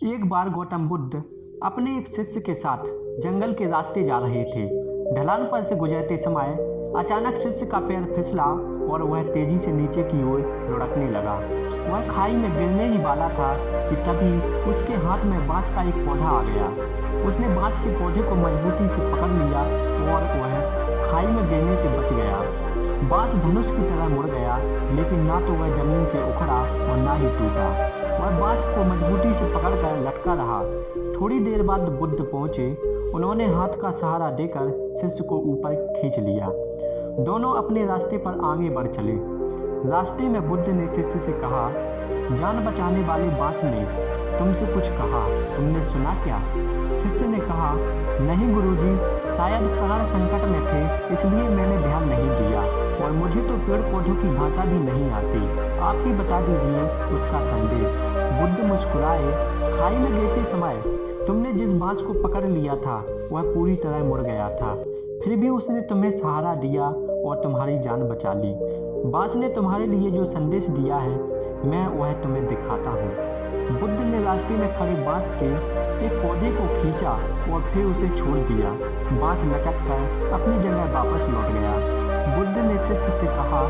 एक बार गौतम बुद्ध अपने एक शिष्य के साथ जंगल के रास्ते जा रहे थे। ढलान पर से गुजरते समय अचानक शिष्य का पैर फिसला और वह तेजी से नीचे की ओर लुढ़कने लगा। वह खाई में गिरने ही वाला था कि तभी उसके हाथ में बांस का एक पौधा आ गया। उसने बांस के पौधे को मजबूती से पकड़ लिया और वह खाई में गिरने से बच गया। बांस धनुष की तरह मुड़ गया, लेकिन ना तो वह जमीन से उखड़ा और ना ही टूटा। वह बांस को मजबूती से पकड़कर लटका रहा। थोड़ी देर बाद बुद्ध पहुंचे। उन्होंने हाथ का सहारा देकर शिष्य को ऊपर खींच लिया। दोनों अपने रास्ते पर आगे बढ़ चले। रास्ते में बुद्ध ने शिष्य से कहा, जान बचाने वाले बांस ने तुमसे कुछ कहा, तुमने सुना क्या? शिष्य ने कहा, नहीं गुरुजी, शायद प्राण संकट में थे इसलिए मैंने ध्यान नहीं दिया और मुझे तो पेड़ पौधों की भाषा भी नहीं आती। आप ही बता दीजिए उसका संदेश। बुद्ध मुस्कुराए। खाई में गिरते समय तुमने जिस बांस को पकड़ लिया था वह पूरी तरह मुड़ गया था, फिर भी उसने तुम्हें सहारा दिया और तुम्हारी जान बचा ली। बांस ने तुम्हारे लिए जो संदेश दिया है मैं वह तुम्हें दिखाता हूँ। बुद्ध ने रास्ते में खड़े बांस के एक पौधे को खींचा और फिर उसे छोड़ दिया। बांस लचक कर अपनी जगह वापस लौट गया। बुद्ध ने शिष्य से कहा,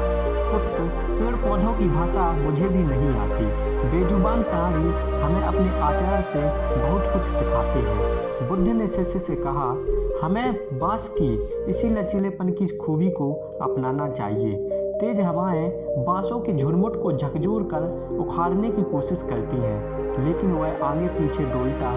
पुत्र, पेड़ पौधों की भाषा मुझे भी नहीं आती। बेजुबान प्राणी हमें अपने आचरण से बहुत कुछ सिखाते हैं। बुद्ध ने शिष्य से कहा, हमें बांस की इसी लचीलेपन की खूबी को अपनाना चाहिए। तेज हवाएं बांसों के झुरमुट को झकझोर कर उखाड़ने की कोशिश करती हैं, लेकिन वह आगे पीछे डोलता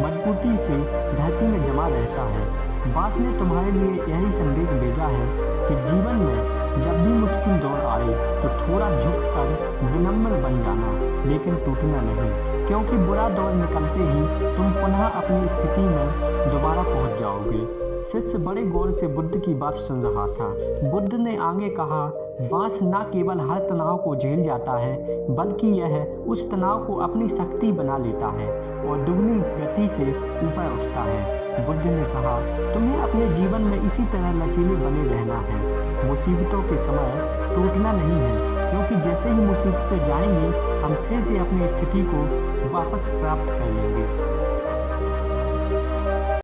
मजबूती से धरती में जमा रहता है। बांस ने तुम्हारे लिए यही संदेश भेजा है कि जीवन में जब भी मुश्किल दौर आए तो थोड़ा झुककर विनम्र बन जाना, लेकिन टूटना नहीं, क्योंकि बुरा दौर निकलते ही तुम पुनः अपनी स्थिति में दोबारा पहुंच जाओगे। शिष्य बड़े गौर से बुद्ध की बात सुन रहा था। बुद्ध ने आगे कहा, बांस न केवल हर तनाव को झेल जाता है, बल्कि यह उस तनाव को अपनी शक्ति बना लेता है और दुगनी गति से ऊपर उठता है। बुद्ध ने कहा, तुम्हें अपने जीवन में इसी तरह लचीले बने रहना है। मुसीबतों के समय टूटना नहीं है, क्योंकि जैसे ही मुसीबतें जाएंगी हम फिर से अपनी स्थिति को वापस प्राप्त कर लेंगे।